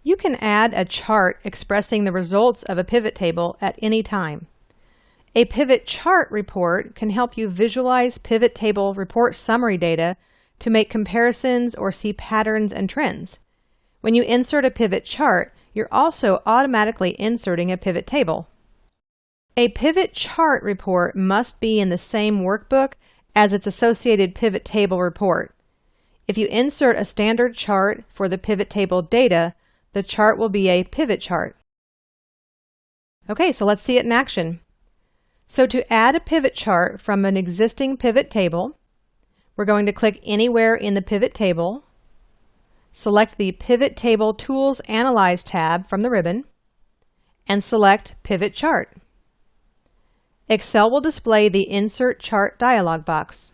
You can add a chart expressing the results of a pivot table at any time. A pivot chart report can help you visualize pivot table report summary data to make comparisons or see patterns and trends. When you insert a pivot chart, you're also automatically inserting a pivot table. A pivot chart report must be in the same workbook as its associated pivot table report. If you insert a standard chart for the pivot table data, the chart will be a pivot chart. Okay, so let's see it in action. So to add a pivot chart from an existing pivot table, we're going to click anywhere in the pivot table, select the Pivot Table Tools Analyze tab from the ribbon, and select Pivot Chart. Excel will display the Insert Chart dialog box.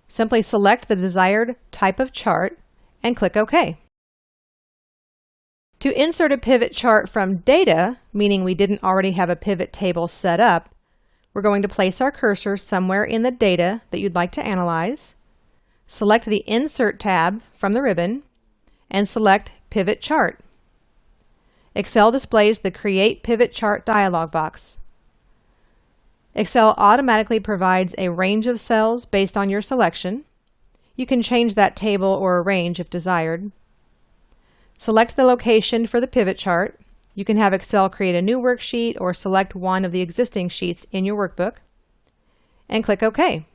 Simply select the desired type of chart and click OK. To insert a pivot chart from data, meaning we didn't already have a pivot table set up, we're going to place our cursor somewhere in the data that you'd like to analyze, select the Insert tab from the ribbon, and select Pivot Chart. Excel displays the Create Pivot Chart dialog box. Excel automatically provides a range of cells based on your selection. You can change that table or range if desired. Select the location for the pivot chart. You can have Excel create a new worksheet or select one of the existing sheets in your workbook, and click OK.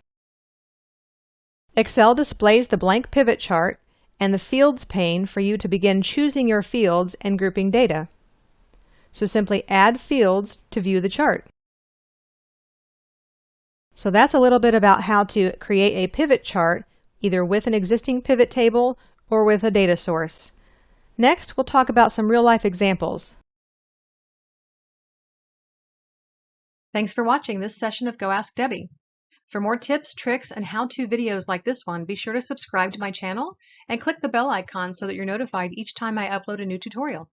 Excel displays the blank pivot chart and the Fields pane for you to begin choosing your fields and grouping data. So simply add fields to view the chart. So that's a little bit about how to create a pivot chart either with an existing pivot table or with a data source. Next, we'll talk about some real-life examples. Thanks for watching this session of Go Ask Debbie. For more tips, tricks, and how-to videos like this one, be sure to subscribe to my channel and click the bell icon so that you're notified each time I upload a new tutorial.